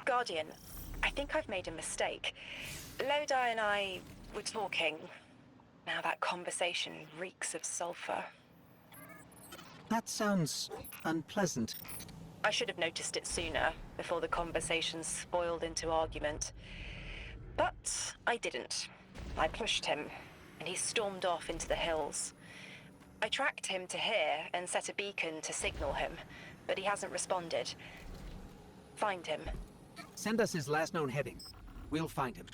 Guardian, I think I've made a mistake. Lodi and I were talking. Now that conversation reeks of sulfur. That sounds unpleasant. I should have noticed it sooner, before the conversation spoiled into argument. But I didn't. I pushed him, and he stormed off into the hills. I tracked him to here and set a beacon to signal him, but he hasn't responded. Find him. Send us his last known heading. We'll find him.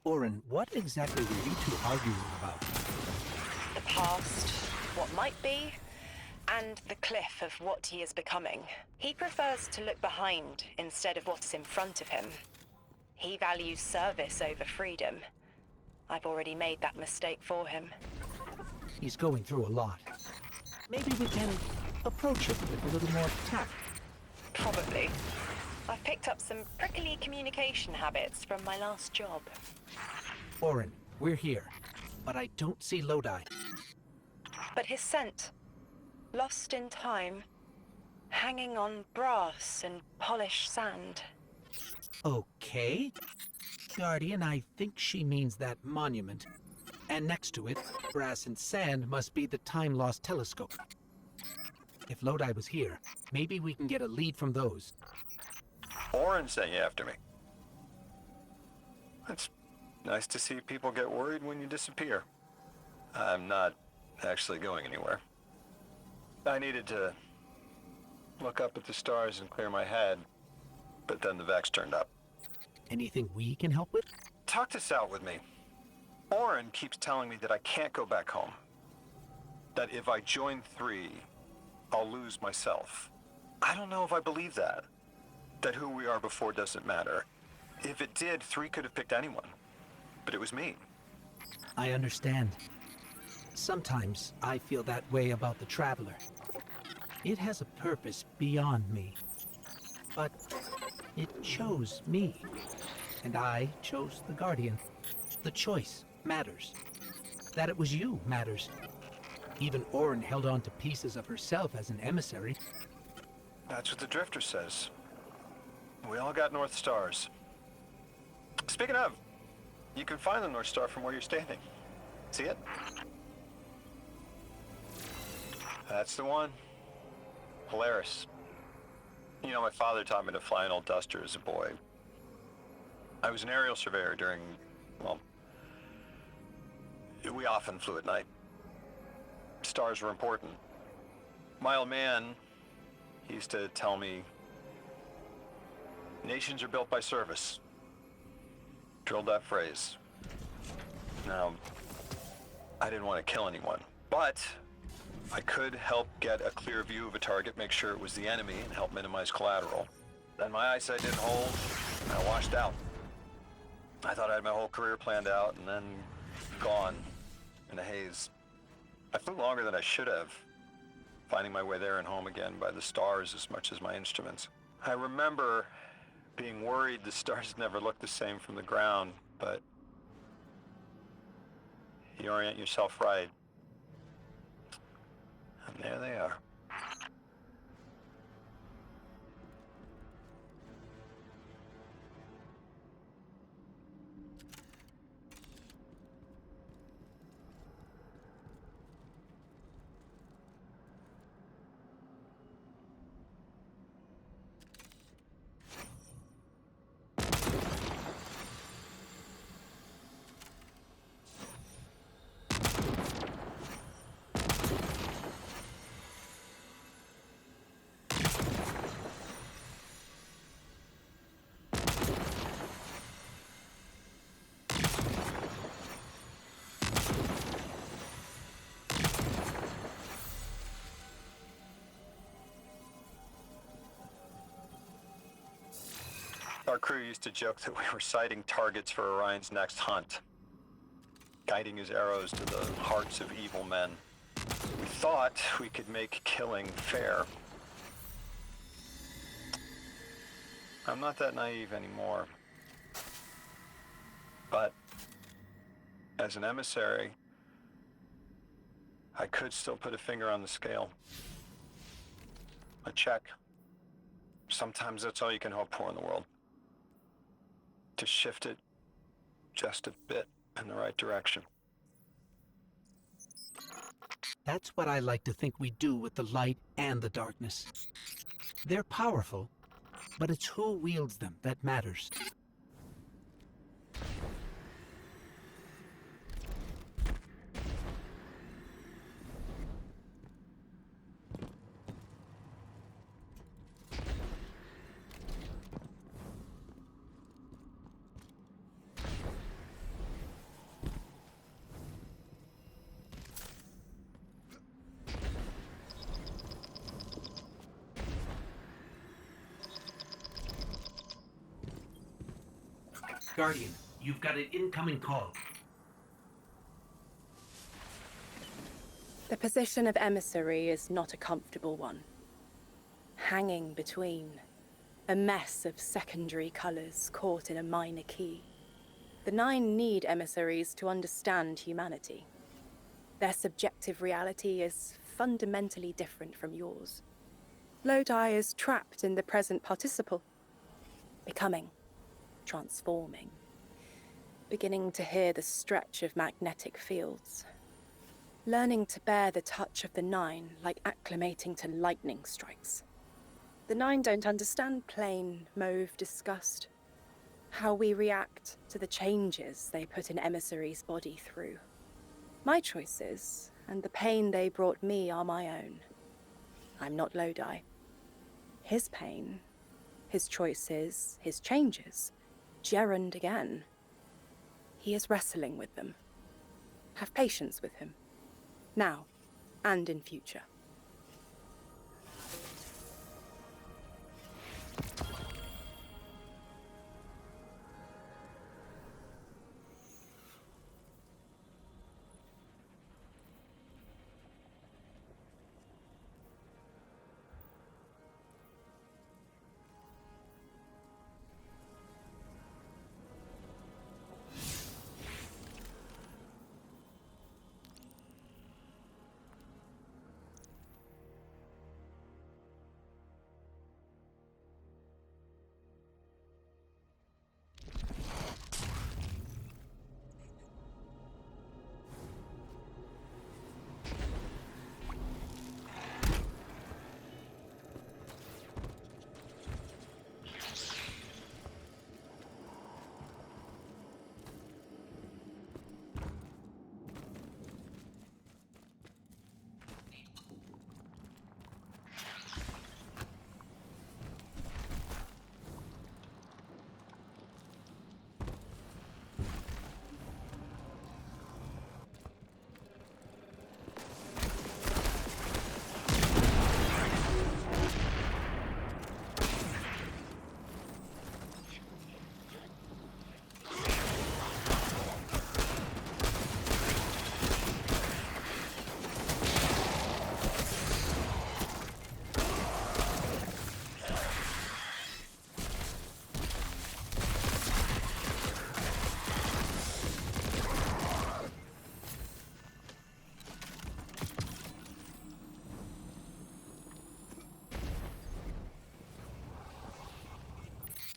Orin, what exactly were you two arguing about? The past, what might be, and the cliff of what he is becoming. He prefers to look behind instead of what is in front of him. He values service over freedom. I've already made that mistake for him. He's going through a lot. Maybe we can approach him with a little more tact. Probably. I've picked up some prickly communication habits from my last job. Orin, we're here, but I don't see Lodi. But his scent, lost in time, hanging on brass and polished sand. Okay. Guardian, I think she means that monument. And next to it, brass and sand must be the time-lost telescope. If Lodi was here, maybe we can get a lead from those. Orin sent you after me. It's nice to see people get worried when you disappear. I'm not actually going anywhere. I needed to look up at the stars and clear my head, but then the Vex turned up. Anything we can help with? Talk this out with me. Orin keeps telling me that I can't go back home. That if I join 3, I'll lose myself. I don't know if I believe that. That who we are before doesn't matter. If it did, 3 could have picked anyone. But it was me. I understand. Sometimes I feel that way about the Traveler. It has a purpose beyond me. But it chose me. And I chose the Guardian. The choice matters. That it was you matters. Even Orin held on to pieces of herself as an emissary. That's what the Drifter says. We all got North Stars. Speaking of, you can find the North Star from where you're standing. See it? That's the one. Polaris. You know, my father taught me to fly an old Duster as a boy. I was an aerial surveyor during, well, we often flew at night. Stars were important. My old man, he used to tell me, nations are built by service. Drilled that phrase. Now, I didn't want to kill anyone, but I could help get a clear view of a target, make sure it was the enemy, and help minimize collateral. Then my eyesight didn't hold, and I washed out. I thought I had my whole career planned out, and then gone in a haze. I flew longer than I should have, finding my way there and home again by the stars as much as my instruments. I remember being worried the stars never looked the same from the ground, but you orient yourself right, and there they are. Our crew used to joke that we were sighting targets for Orion's next hunt, guiding his arrows to the hearts of evil men. We thought we could make killing fair. I'm not that naive anymore. But as an emissary, I could still put a finger on the scale. A check. Sometimes that's all you can hope for in the world. To shift it just a bit in the right direction. That's what I like to think we do with the light and the darkness. They're powerful, but it's who wields them that matters. Guardian, you've got an incoming call. The position of emissary is not a comfortable one. Hanging between, a mess of secondary colors caught in a minor key. The Nine need emissaries to understand humanity. Their subjective reality is fundamentally different from yours. Lodi is trapped in the present participle, becoming, transforming, beginning to hear the stretch of magnetic fields, learning to bear the touch of the Nine like acclimating to lightning strikes. The Nine don't understand plain, mauve disgust, how we react to the changes they put an emissary's body through. My choices and the pain they brought me are my own. I'm not Lodi. His pain, his choices, his changes, gerund again. He is wrestling with them. Have patience with him, now and in future.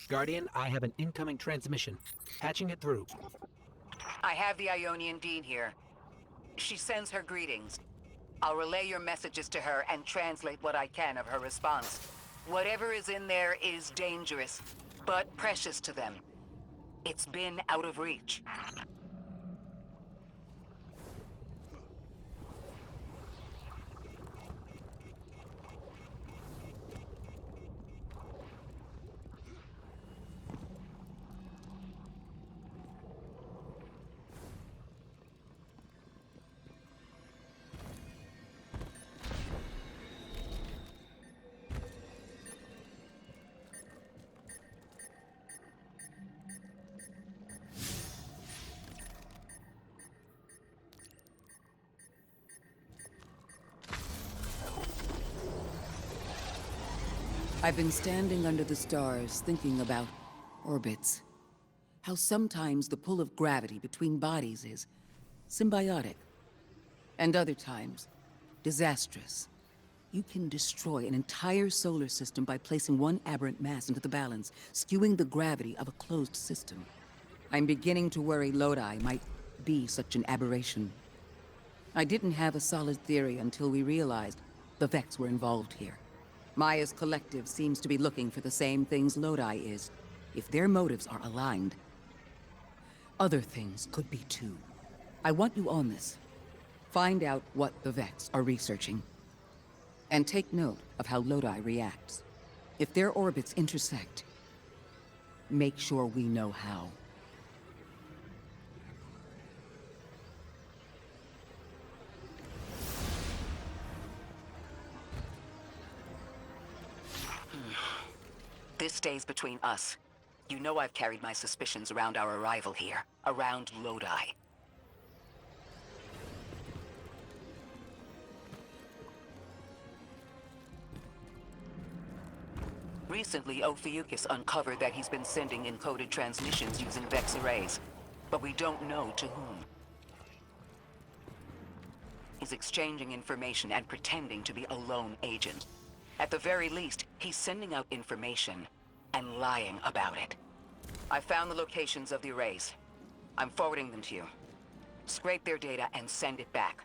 Guardian, I have an incoming transmission. Patching it through. I have the Ionian Dean here. She sends her greetings. I'll relay your messages to her and translate what I can of her response. Whatever is in there is dangerous, but precious to them. It's been out of reach. I've been standing under the stars thinking about orbits. How sometimes the pull of gravity between bodies is symbiotic, and other times disastrous. You can destroy an entire solar system by placing one aberrant mass into the balance, skewing the gravity of a closed system. I'm beginning to worry Lodi might be such an aberration. I didn't have a solid theory until we realized the Vex were involved here. Maya's collective seems to be looking for the same things Lodi is. If their motives are aligned, other things could be too. I want you on this. Find out what the Vex are researching. And take note of how Lodi reacts. If their orbits intersect, make sure we know how. This stays between us. You know I've carried my suspicions around our arrival here, around Lodi. Recently, Ophiuchus uncovered that he's been sending encoded transmissions using Vex arrays, but we don't know to whom. He's exchanging information and pretending to be a lone agent. At the very least, he's sending out information and lying about it. I found the locations of the arrays. I'm forwarding them to you. Scrape their data and send it back.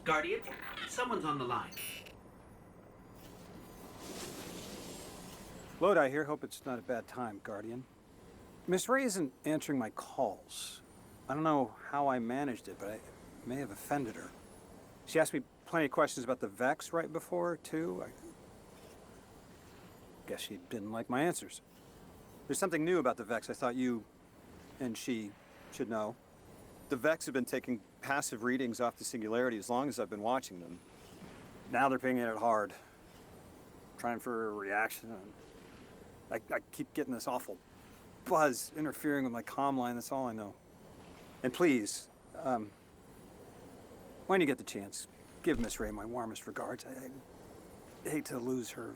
Guardian, someone's on the line. Lodi here. Hope it's not a bad time, Guardian. Miss Ray isn't answering my calls. I don't know how I managed it, but I may have offended her. She asked me plenty of questions about the Vex right before, too. I guess she didn't like my answers. There's something new about the Vex I thought you and she should know. The Vex have been taking passive readings off the Singularity as long as I've been watching them. Now they're pinging it hard. Trying for a reaction. I keep getting this awful buzz interfering with my comm line. That's all I know. And please, when you get the chance, give Miss Ray my warmest regards. I hate to lose her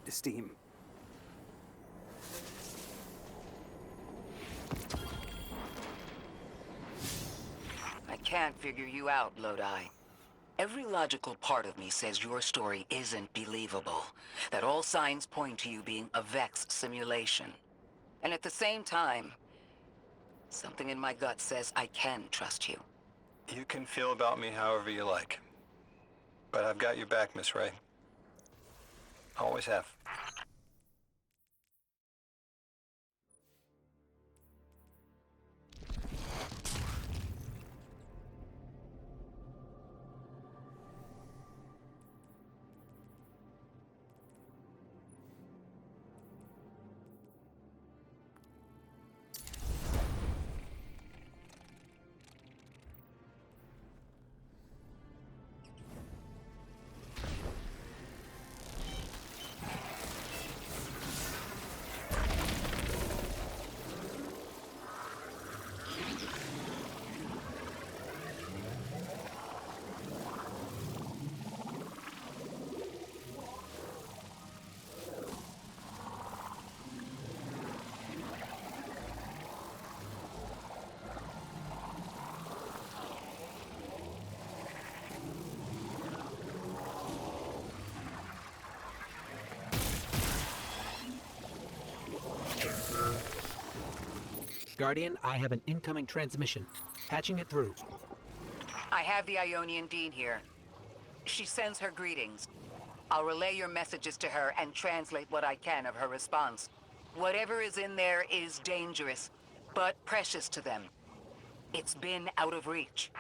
esteem. I can't figure you out, Lodi. Every logical part of me says your story isn't believable, that all signs point to you being a Vex simulation. And at the same time, something in my gut says I can trust you. You can feel about me however you like. But I've got your back, Miss Ray. Always have. Guardian, I have an incoming transmission. Patching it through. I have the Ionian Dean here. She sends her greetings. I'll relay your messages to her and translate what I can of her response. Whatever is in there is dangerous, but precious to them. It's been out of reach.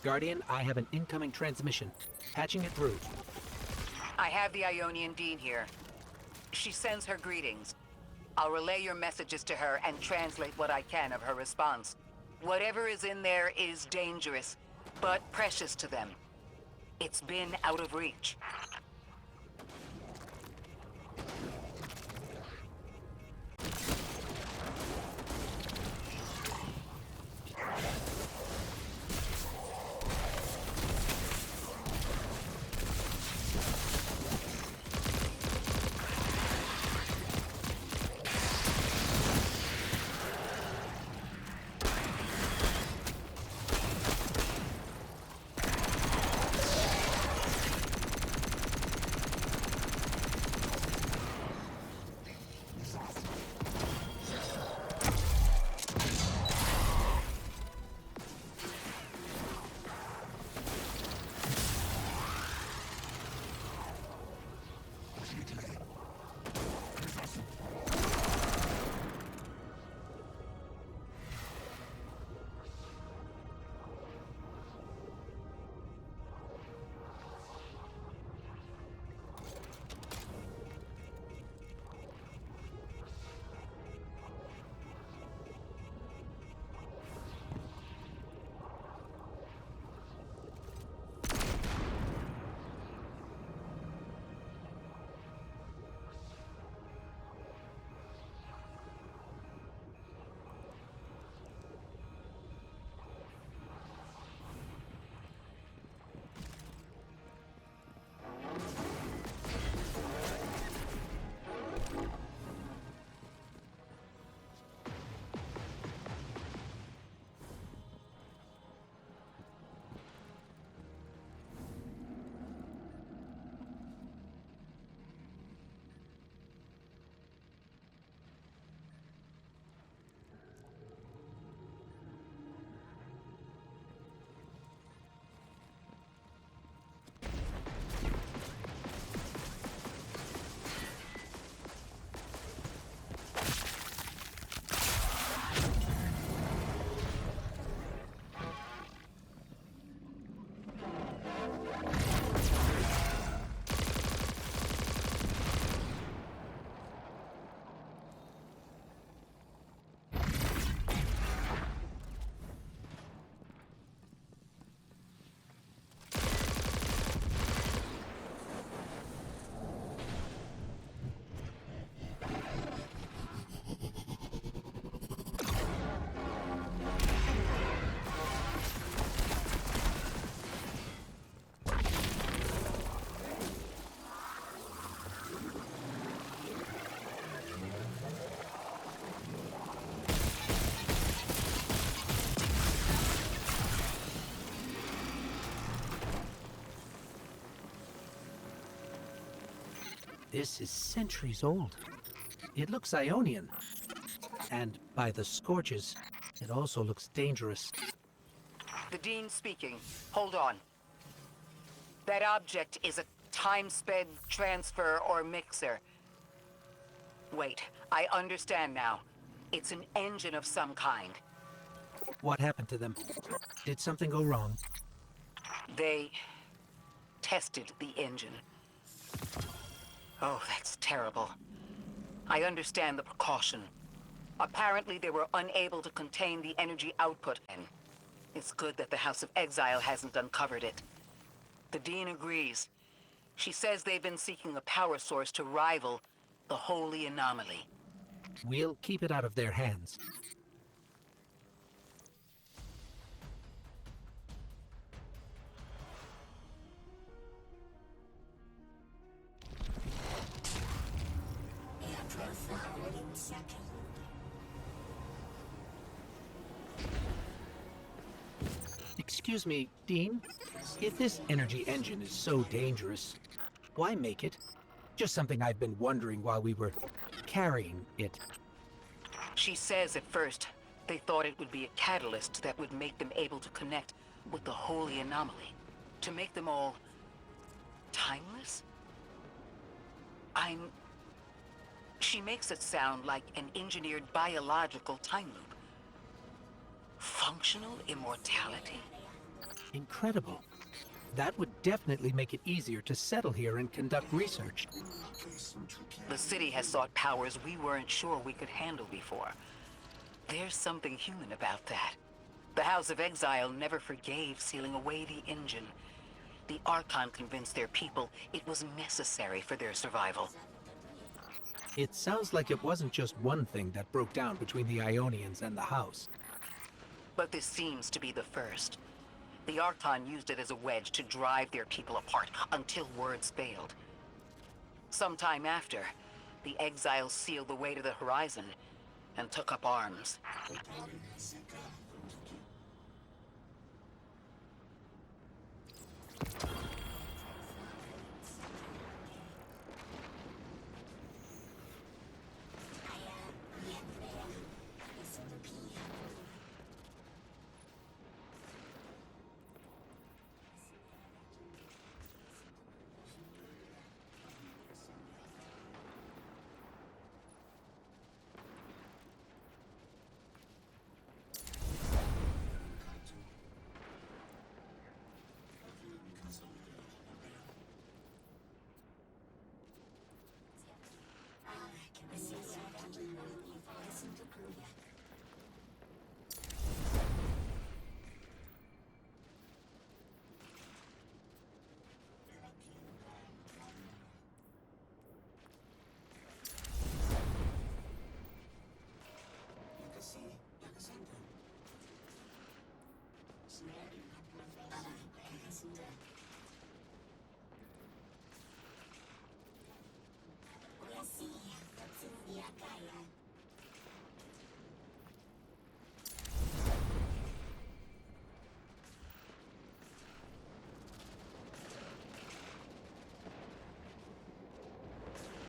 Guardian, I have an incoming transmission. Patching it through. I have the Ionian Dean here. She sends her greetings. I'll relay your messages to her and translate what I can of her response. Whatever is in there is dangerous, but precious to them. It's been out of reach. This is centuries old. It looks Ionian. And by the scorches, it also looks dangerous. The Dean speaking. Hold on. That object is a time-sped transfer or mixer. Wait, I understand now. It's an engine of some kind. What happened to them? Did something go wrong? They tested the engine. Oh, that's terrible. I understand the precaution. Apparently they were unable to contain the energy output, and it's good that the House of Exile hasn't uncovered it. The Dean agrees. She says they've been seeking a power source to rival the Holy Anomaly. We'll keep it out of their hands. Excuse me, Dean? If this energy engine is so dangerous, why make it? Just something I've been wondering while we were carrying it. She says at first they thought it would be a catalyst that would make them able to connect with the Holy Anomaly. To make them all timeless? She makes it sound like an engineered biological time loop. Functional immortality? Incredible. That would definitely make it easier to settle here and conduct research. The city has sought powers we weren't sure we could handle before. There's something human about that. The House of Exile never forgave sealing away the engine. The Archon convinced their people it was necessary for their survival. It sounds like it wasn't just one thing that broke down between the Ionians and the House. But this seems to be the first. The Archon used it as a wedge to drive their people apart until words failed. Sometime after, the exiles sealed the way to the horizon and took up arms.